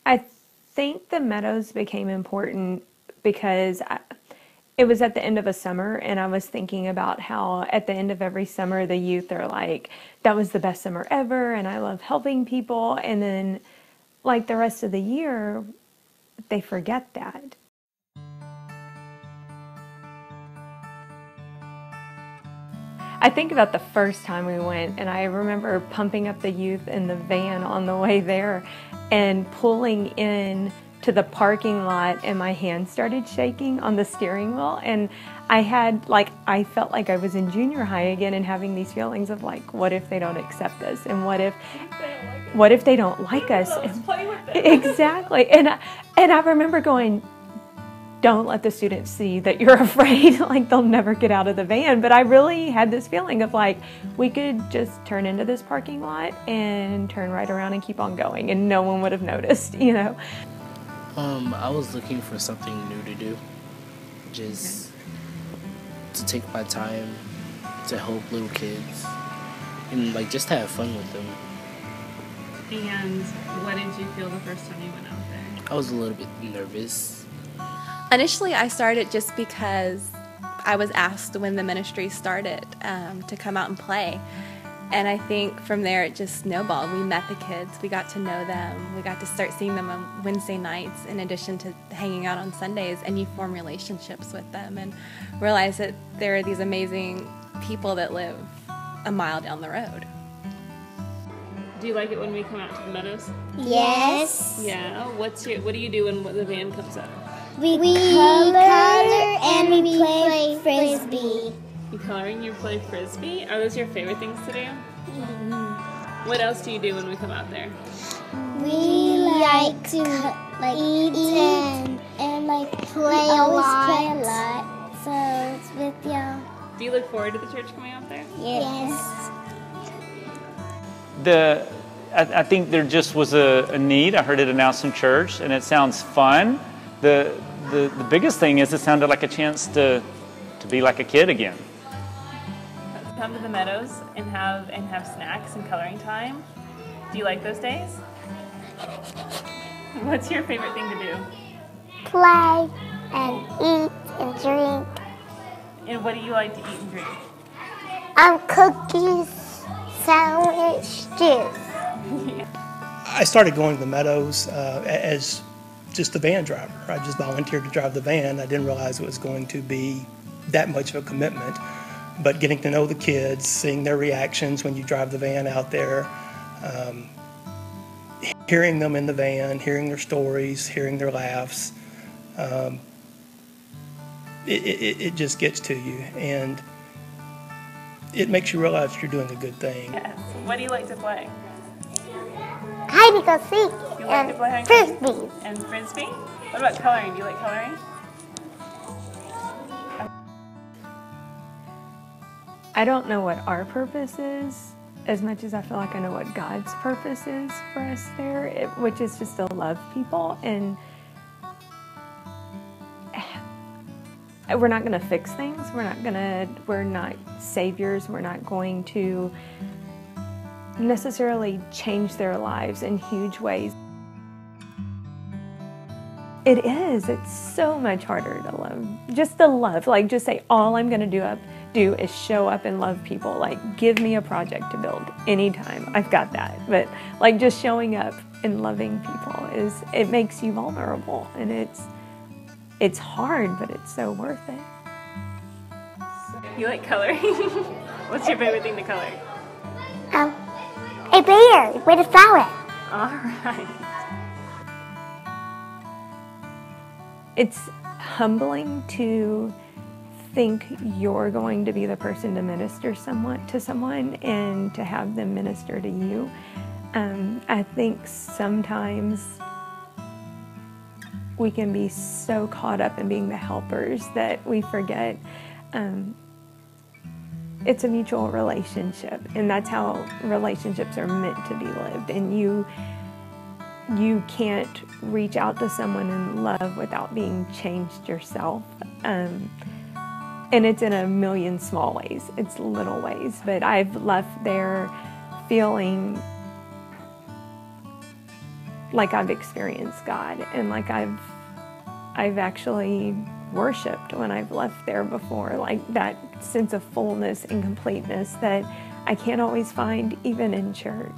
I think the Meadows became important because it was at the end of a summer, and I was thinking about how at the end of every summer, the youth are like, that was the best summer ever, and I love helping people. And then, like the rest of the year, they forget that. I think about the first time we went, and I remember pumping up the youth in the van on the way there and pulling in to the parking lot, and my hand started shaking on the steering wheel, and I felt like I was in junior high again, and having these feelings of like, what if they don't accept us, and what if they don't like us? Exactly. And I remember going, don't let the students see that you're afraid, like they'll never get out of the van. But I really had this feeling of like, we could just turn into this parking lot and turn right around and keep on going, and no one would have noticed, you know? I was looking for something new to do, just to take my time to help little kids and like just to have fun with them. And what did you feel the first time you went out there? I was a little bit nervous. Initially, I started just because I was asked when the ministry started to come out and play. And I think from there it just snowballed. We met the kids, we got to know them, we got to start seeing them on Wednesday nights in addition to hanging out on Sundays, and you form relationships with them and realize that there are these amazing people that live a mile down the road. Do you like it when we come out to the Meadows? Yes. Yeah. What do you do when the van comes up? We color and we play frisbee. You color and you play frisbee? Are those your favorite things to do? What else do you do when we come out there? We like to eat and like play a lot. So it's with y'all. Do you look forward to the church coming out there? Yes. I think there just was a need. I heard it announced in church, and it sounds fun. The biggest thing is it sounded like a chance to be like a kid again. Come to the Meadows and have snacks and coloring time. Do you like those days? What's your favorite thing to do? Play and eat and drink. And what do you like to eat and drink? Cookies, sandwich, juice. I started going to the Meadows as just a van driver. I just volunteered to drive the van. I didn't realize it was going to be that much of a commitment. But getting to know the kids, seeing their reactions when you drive the van out there, hearing them in the van, hearing their stories, hearing their laughs, it just gets to you, and it makes you realize you're doing a good thing. Yes. What do you like to play? Hide and go seek. You like to play frisbee. And frisbee? What about coloring? Do you like coloring? I don't know what our purpose is as much as I feel like I know what God's purpose is for us there, which is just to love people. And we're not going to fix things. We're not saviors. We're not going to necessarily change their lives in huge ways. It is. It's so much harder to love. Just to love. Like, just say, all I'm going to do is show up and love people. Like, give me a project to build anytime. I've got that. But, like, just showing up and loving people it makes you vulnerable. And it's hard, but it's so worth it. You like coloring? What's your favorite thing to color? A bear with a flower. All right. It's humbling to think you're going to be the person to minister to someone and to have them minister to you. I think sometimes we can be so caught up in being the helpers that we forget it's a mutual relationship, and that's how relationships are meant to be lived. And you can't reach out to someone in love without being changed yourself. And it's in a million small ways. It's little ways. But I've left there feeling like I've experienced God, and like I've actually worshiped when I've left there before, like that sense of fullness and completeness that I can't always find even in church.